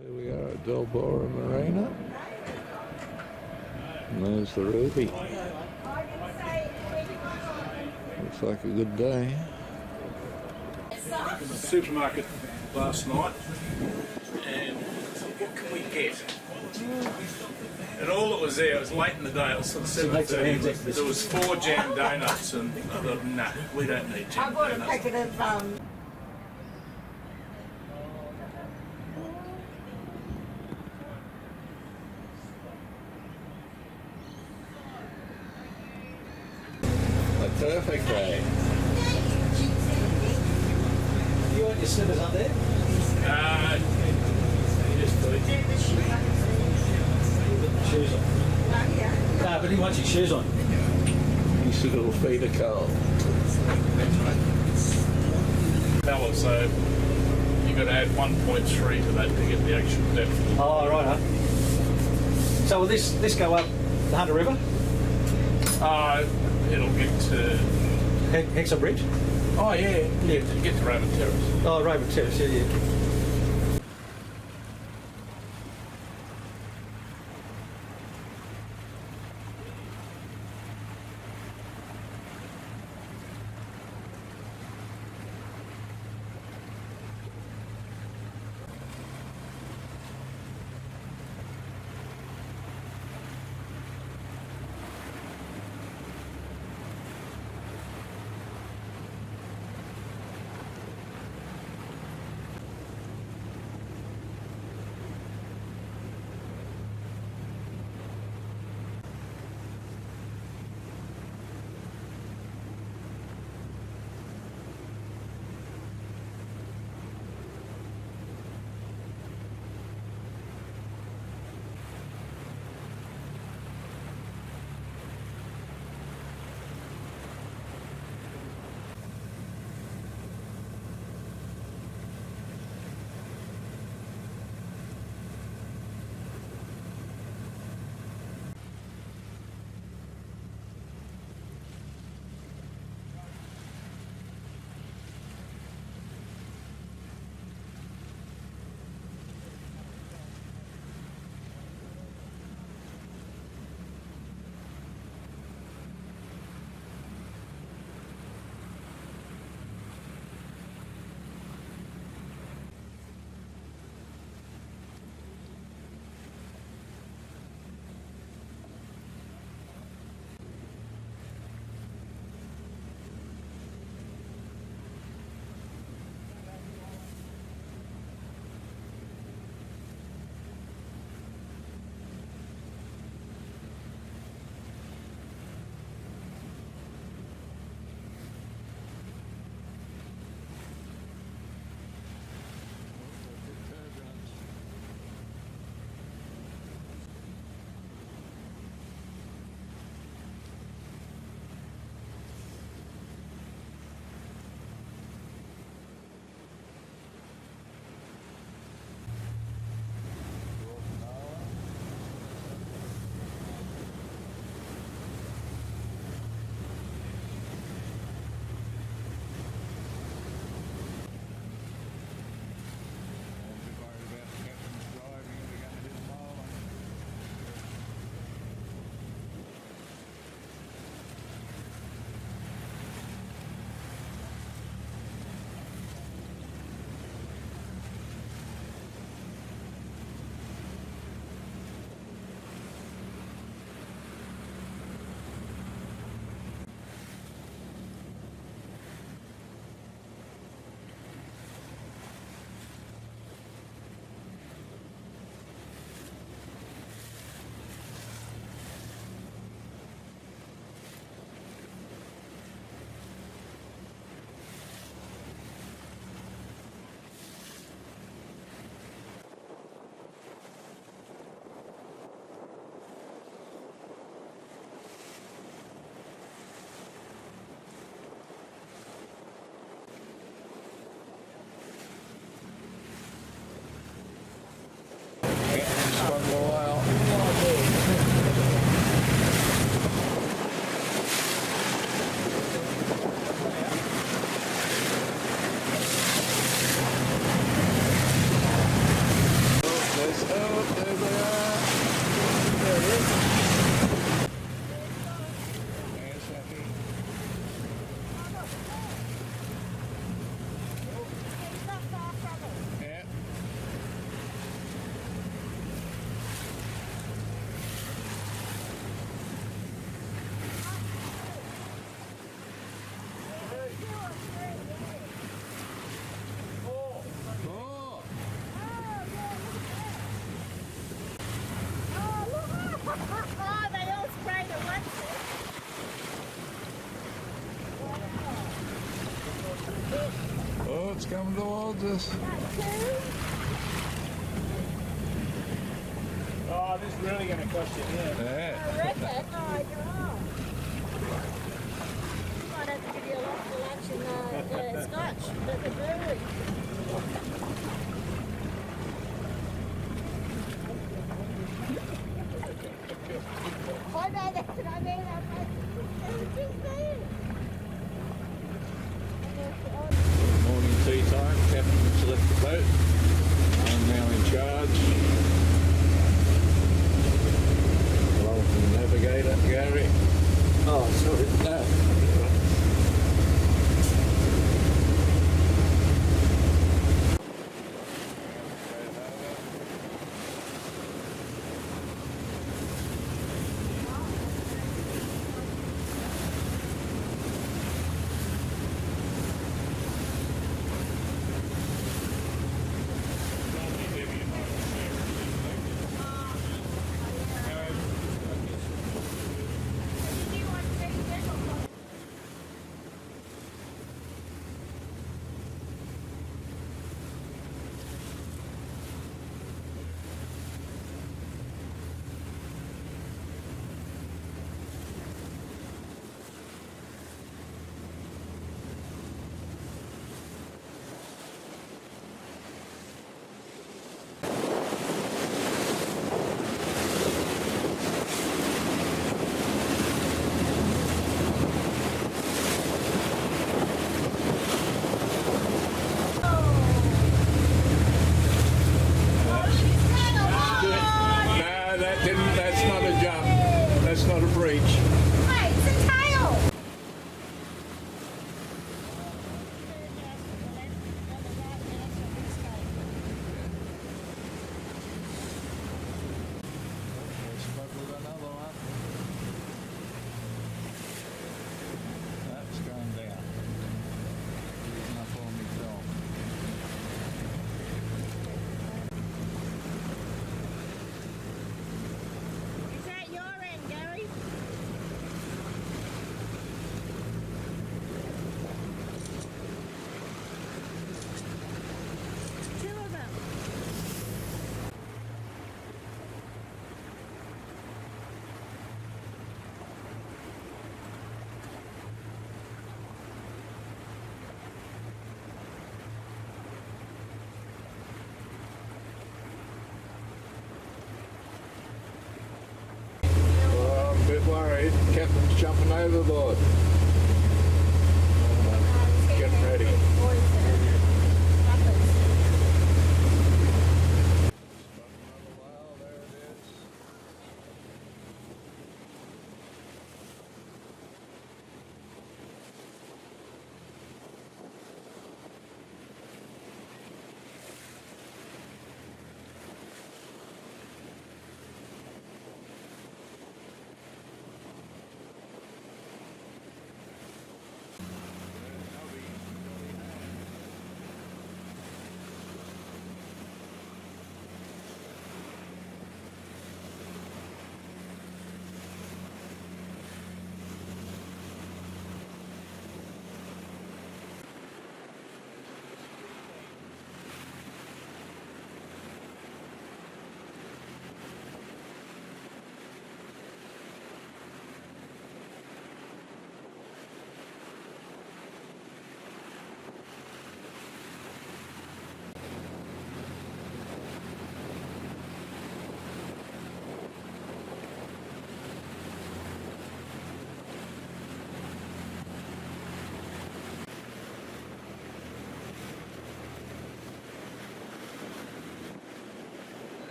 Here we are at Delbora Marina. And there's the Ruby. Looks like a good day. Supermarket last night, and what can we get? And all that was there, it was late in the day, it was sort of 7:30. There was 4 jam donuts, and I thought, nah, we don't need jam I bought a donuts. packet of A perfect day. You want your slippers up there? Yes, please. Shoes on. No, but he wants his shoes on. You should all feed a cold. Fella, so you've got to add 1.3 to that to get the actual depth. Oh, right, huh? So will this go up the Hunter River? It'll get to... Hexham Bridge? Oh, yeah, to get to Raymond Terrace. Oh, Raymond Terrace, yeah. boat's coming towards us. Oh, this is really going to cost you, yeah. Yeah. I reckon. Oh, you're right. Might have to give you a lot for lunch in the Scotch at the brewery. I know that's what I mean. I'm like, Morning tea time. Captain's left the boat. I'm now in charge. Along with the navigator, Gary. Oh, sorry. No. No, that didn't. That's not a jump. That's not a breach. Hey, it's a tail! Smuggled another one. That's going down. There's enough on me film. Is that your end, Gary? Two of them. Oh, I'm a bit worried. Captain's jumping overboard. Getting ready. There it is.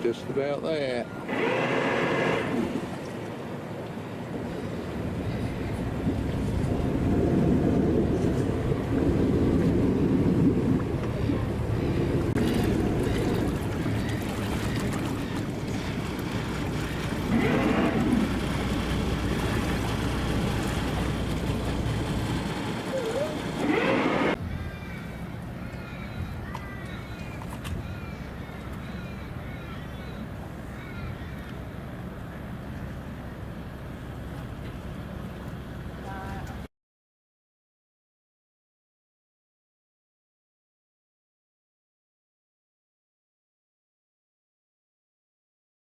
Just about there.